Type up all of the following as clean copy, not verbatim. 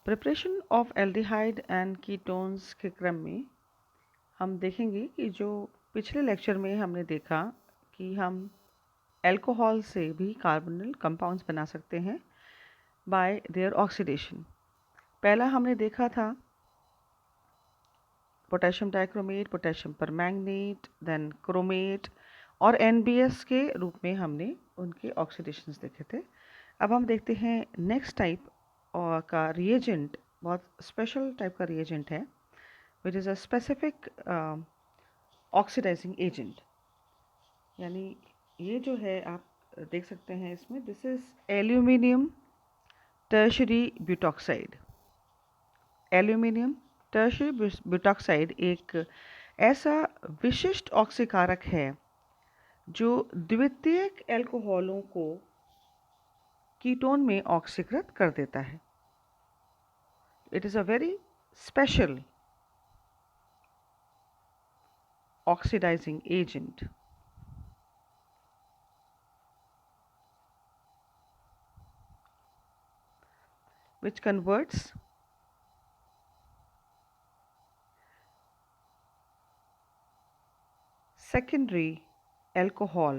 Preparation of aldehyde and ketones के क्रम में हम देखेंगे कि जो पिछले लेक्चर में हमने देखा कि हम अल्कोहल से भी कार्बोनिल कंपाउंड्स बना सकते हैं बाय देयर ऑक्सीडेशन। पहला हमने देखा था potassium dichromate, potassium permanganate, then chromate और NBS के रूप में हमने उनके ऑक्सीडेशंस देखे थे। अब हम देखते हैं नेक्स्ट टाइप का रिएजेंट, बहुत स्पेशल टाइप का रिएजेंट है which is a specific oxidising agent. यानी ये जो है आप देख सकते हैं इसमें, this is aluminium tertiary butoxide. Aluminium tertiary butoxide एक ऐसा विशिष्ट ऑक्सीकारक है जो द्वितीयक एल्कोहलों को कीटोन में ऑक्सीकृत कर देता है। It is a very special oxidizing agent. Which converts secondary alcohol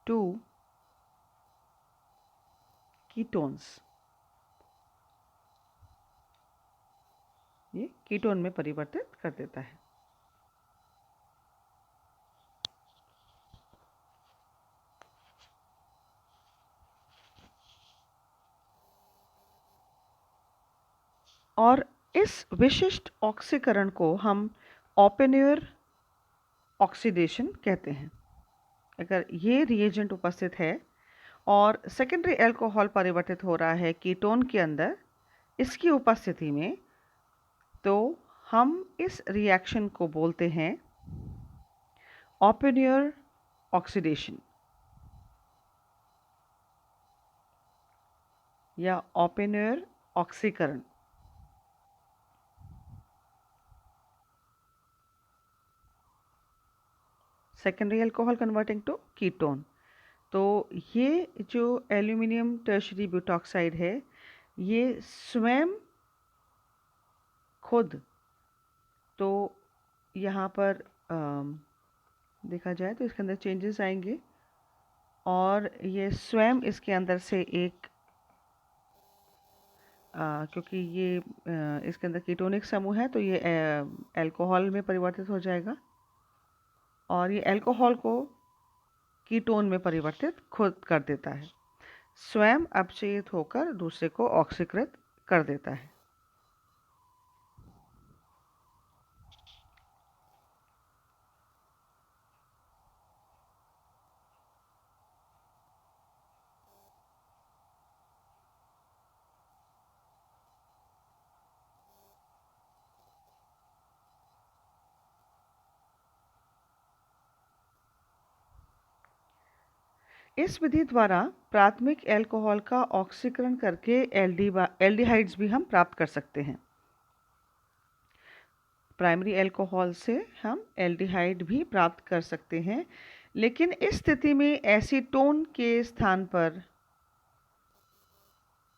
to ketones. ये कीटोन में परिवर्तित कर देता है। और इस विशिष्ट ऑक्सीकरण को हम ओपेनर ऑक्सीडेशन कहते हैं। अगर ये रिएजेंट उपस्थित है और सेकेंडरी अल्कोहल परिवर्तित हो रहा है कीटोन के अंदर, इसकी उपस्थिति में, तो हम इस रिएक्शन को बोलते हैं ओपेनर ऑक्सीडेशन या ओपेनर ऑक्सीकरण। Secondary alcohol converting to ketone. तो ये जो एल्यूमिनियम टर्शरी ब्यूटॉक्साइड है, ये स्वयं खुद, तो यहाँ पर देखा जाए तो इसके अंदर चेंजेस आएंगे और ये स्वयं इसके अंदर से एक क्योंकि ये इसके अंदर कीटोनिक समूह है तो ये अल्कोहल में परिवर्तित हो जाएगा और ये अल्कोहल को कीटोन में परिवर्तित खुद कर देता है, स्वयं अपचयित होकर दूसरे को ऑक्सीकृत कर देता है। इस विधि द्वारा प्राथमिक अल्कोहल का ऑक्सीकरण करके एल्डिहाइड्स भी हम प्राप्त कर सकते हैं। प्राइमरी अल्कोहल से हम एल्डिहाइड भी प्राप्त कर सकते हैं, लेकिन इस स्थिति में एसीटोन के स्थान पर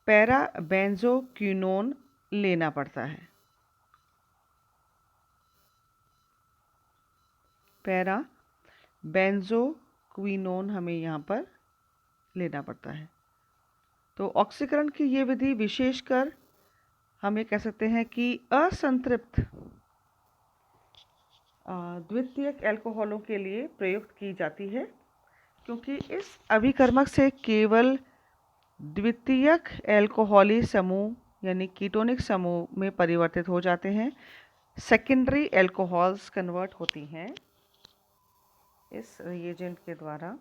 पैरा बेंजोक्विनोन लेना पड़ता है। पैरा बेंजोक्विनोन हमें यहाँ पर लेना पड़ता है। तो ऑक्सीकरण की ये विधि विशेषकर हम ये कह सकते हैं कि असंतृप्त द्वितीयक अल्कोहलों के लिए प्रयुक्त की जाती है, क्योंकि इस अभिकर्मक से केवल द्वितीयक अल्कोहली समूह यानी कीटोनिक समूह में परिवर्तित हो जाते हैं। सेकेंडरी अल्कोहल्स कन्वर्ट होती हैं इस रिएजेंट के द्वारा।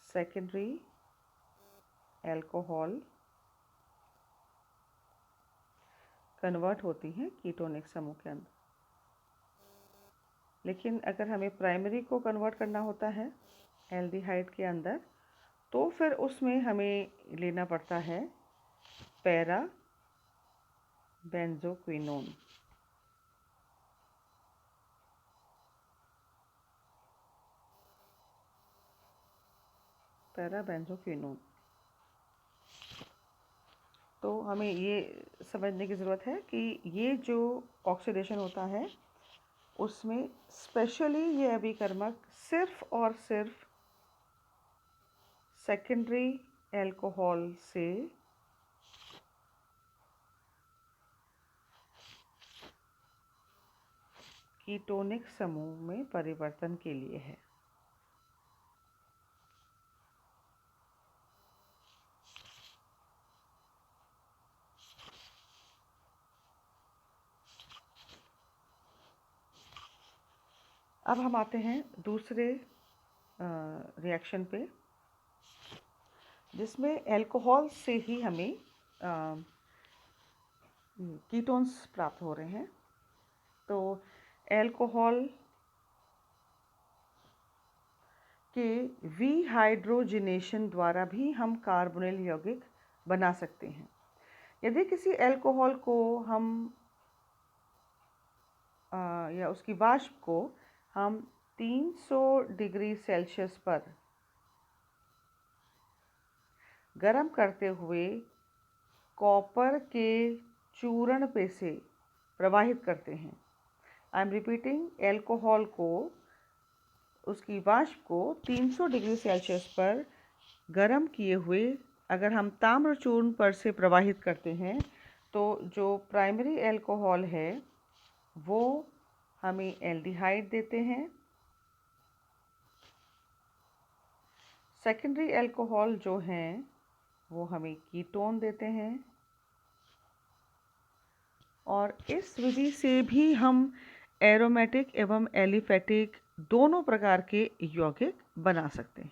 सेकेंडरी अल्कोहल कन्वर्ट होती हैं कीटोनिक समूह के अंदर। लेकिन अगर हमें प्राइमरी को कन्वर्ट करना होता है एल्डिहाइड के अंदर, तो फिर उसमें हमें लेना पड़ता है पैरा बेंजोक्विनोन। पैराबेंजोक्विनोन। तो हमें ये समझने की ज़रूरत है कि ये जो ऑक्सीडेशन होता है उसमें स्पेशली ये अभिकर्मक सिर्फ और सिर्फ सेकेंडरी एल्कोहल से कीटोनिक समूह में परिवर्तन के लिए है। अब हम आते हैं दूसरे रिएक्शन पे, जिसमें एल्कोहल से ही हमें कीटोन्स प्राप्त हो रहे हैं। तो एल्कोहल के विहाइड्रोजिनेशन द्वारा भी हम कार्बोनिल यौगिक बना सकते हैं। यदि किसी एल्कोहल को हम या उसकी वाष्प को हम 300 डिग्री सेल्सियस पर गर्म करते हुए कॉपर के चूर्ण पे से प्रवाहित करते हैं। आई एम रिपीटिंग, एल्कोहल को उसकी वाष्प को 300 डिग्री सेल्सियस पर गर्म किए हुए अगर हम ताम्र चूर्ण पर से प्रवाहित करते हैं तो जो प्राइमरी एल्कोहल है वो हमें एल्डिहाइड देते हैं। सेकेंडरी एल्कोहल जो हैं वो हमें कीटोन देते हैं। और इस विधि से भी हम एरोमेटिक एवं एलिफेटिक दोनों प्रकार के यौगिक बना सकते हैं।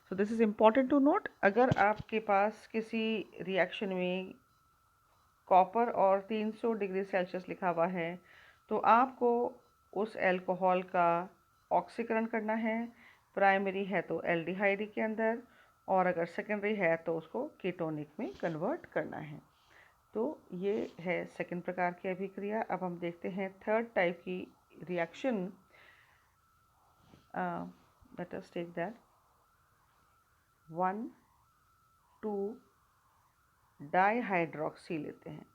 So this is important to note. अगर आपके पास किसी रिएक्शन में कॉपर और 300 डिग्री सेल्सियस लिखा हुआ है तो आपको उस एल्कोहल का ऑक्सीकरण करना है। प्राइमरी है तो एल्डिहाइड के अंदर, और अगर सेकेंडरी है तो उसको कीटोनिक में कन्वर्ट करना है। तो ये है सेकंड प्रकार की अभिक्रिया। अब हम देखते हैं थर्ड टाइप की reaction. Let us take that 1,2 dihydroxy लेते हैं।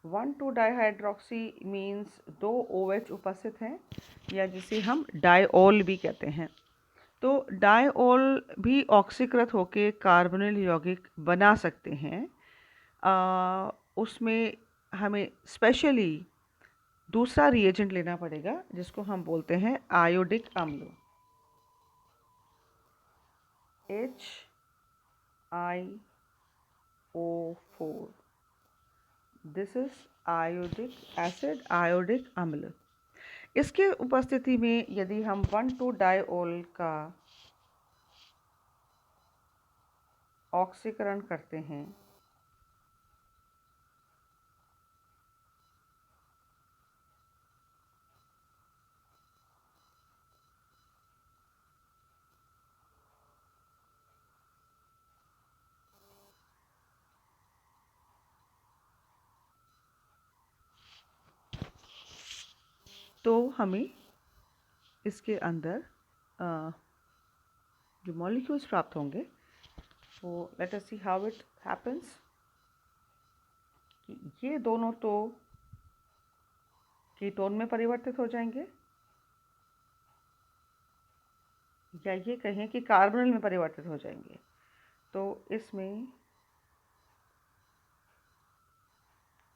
1,2 डाइहाइड्रोक्सी मीन्स 2 OH उपस्थित हैं, या जिसे हम डायऑल भी कहते हैं। तो डायऑल भी ऑक्सीकृत होकर कार्बोनिल यौगिक बना सकते हैं। उसमें हमें स्पेशली दूसरा रिएजेंट लेना पड़ेगा जिसको हम बोलते हैं आयोडिक अम्ल, HiO4। This is iodic acid, iodic अम्ल। इसके उपस्थिति में यदि हम 1,2 डायऑल का ऑक्सीकरण करते हैं तो हमें इसके अंदर जो मॉलिक्यूल्स प्राप्त होंगे वो let us see how it happens. ये दोनों तो कीटोन में परिवर्तित हो जाएंगे, या ये कहें कि कार्बोनिल में परिवर्तित हो जाएंगे। तो इसमें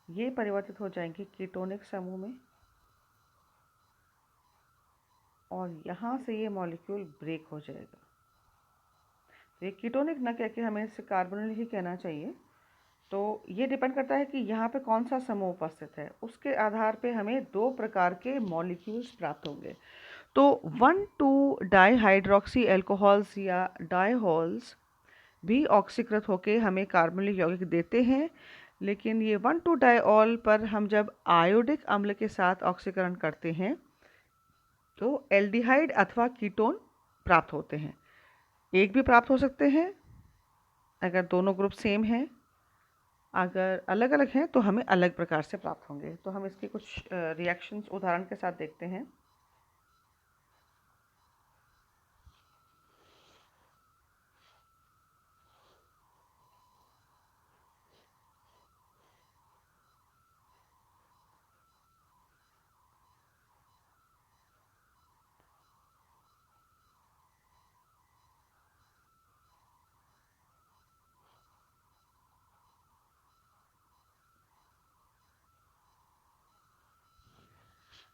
ये परिवर्तित हो जाएंगे कीटोनिक समूह में, और यहाँ से ये मॉलिक्यूल ब्रेक हो जाएगा। तो ये कीटोनिक न कह के हमें इसे कार्बोनिल ही कहना चाहिए। तो ये डिपेंड करता है कि यहाँ पे कौन सा समूह उपस्थित है, उसके आधार पे हमें 2 प्रकार के मॉलिक्यूल्स प्राप्त होंगे। तो 1,2 डाइहाइड्रोक्सी एल्कोहल्स या डायहॉल्स भी ऑक्सीकृत होकर हमें कार्बोनिल यौगिक देते हैं, लेकिन ये 1,2 डायऑल पर हम जब आयोडिक अम्ल के साथ ऑक्सीकरण करते हैं तो एल्डिहाइड अथवा कीटोन प्राप्त होते हैं। एक भी प्राप्त हो सकते हैं अगर दोनों ग्रुप सेम हैं, अगर अलग अलग हैं तो हमें अलग प्रकार से प्राप्त होंगे। तो हम इसके कुछ रिएक्शंस उदाहरण के साथ देखते हैं।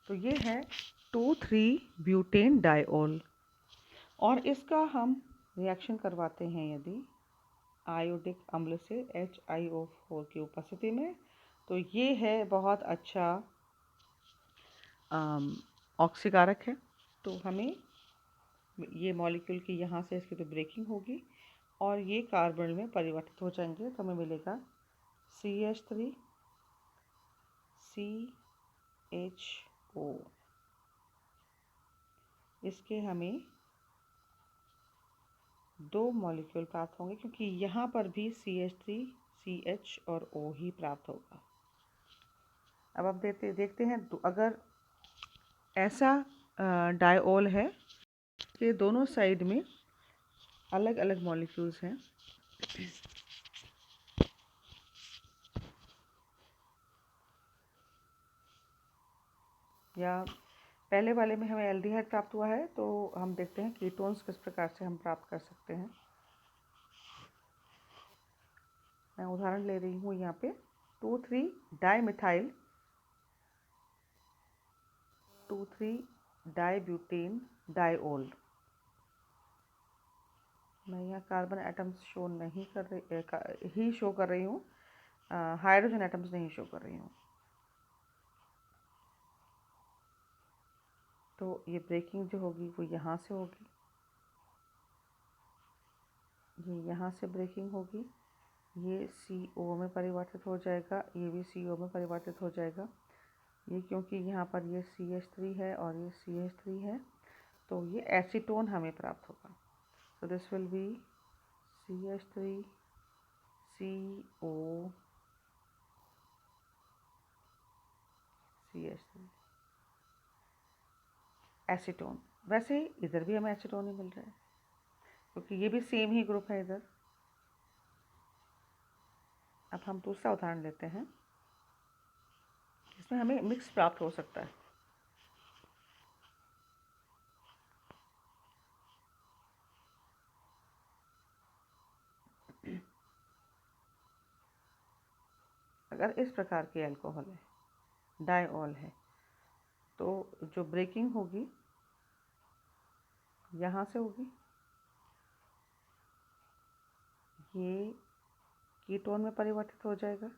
तो ये है 2,3-ब्यूटेन डाइऑल, और इसका हम रिएक्शन करवाते हैं यदि आयोडिक अम्ल से HiO4 की उपस्थिति में, तो ये है बहुत अच्छा ऑक्सीकारक है। तो हमें ये मॉलिक्यूल की यहाँ से इसकी तो ब्रेकिंग होगी और ये कार्बन में परिवर्तित हो जाएंगे, तो हमें मिलेगा CH3 CHO। इसके हमें 2 मॉलिक्यूल प्राप्त होंगे, क्योंकि यहाँ पर भी CH3 CH और O ही प्राप्त होगा। अब आप देखते हैं, तो अगर ऐसा डाइऑल है कि दोनों साइड में अलग अलग मॉलिक्यूल्स हैं, या पहले वाले में हमें एल्डिहाइड प्राप्त हुआ है, तो हम देखते हैं कीटोन्स किस प्रकार से हम प्राप्त कर सकते हैं। मैं उदाहरण ले रही हूँ यहाँ पे 2,3-डाइमिथाइल 2,3-डाइब्यूटेन डाइऑल। मैं यहाँ कार्बन एटम्स शो नहीं कर रही, शो कर रही हूँ, हाइड्रोजन एटम्स नहीं शो कर रही हूँ। तो ये ब्रेकिंग जो होगी वो यहाँ से होगी, ये यहाँ से ब्रेकिंग होगी, ये CO में परिवर्तित हो जाएगा, ये भी CO में परिवर्तित हो जाएगा। ये क्योंकि यहाँ पर ये CH3 है और ये CH3 है, तो ये एसीटोन हमें प्राप्त होगा। So this will be CH3 CO CH3 acetone. वैसे ही इधर भी हमें एसीटोन ही मिल रहा है, क्योंकि ये भी सेम ही ग्रुप है इधर। अब हम दूसरा उदाहरण लेते हैं, इसमें हमें मिक्स प्राप्त हो सकता है। अगर इस प्रकार के अल्कोहल है, डाइऑल है, तो जो ब्रेकिंग होगी यहाँ से होगी, ये कीटोन में परिवर्तित हो जाएगा,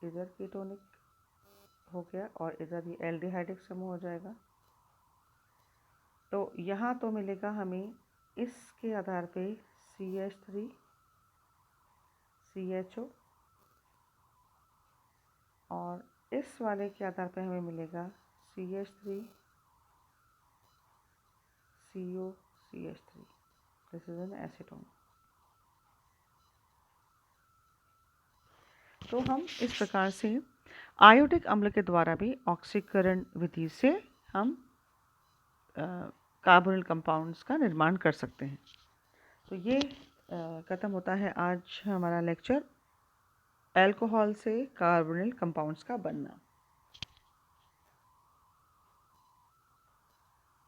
इधर कीटोनिक हो गया और इधर ये एल्डिहाइडिक समूह हो जाएगा। तो यहाँ तो मिलेगा हमें इसके आधार पे CH3 CHO, और इस वाले के आधार पे हमें मिलेगा CH3 CO CH3। This is an acetone. तो हम इस प्रकार से आयोडिक अम्ल के द्वारा भी ऑक्सीकरण विधि से हम कार्बोनिल कंपाउंड्स का निर्माण कर सकते हैं। तो ये ख़त्म होता है आज हमारा लेक्चर, अल्कोहल से कार्बोनिल कंपाउंड्स का बनना।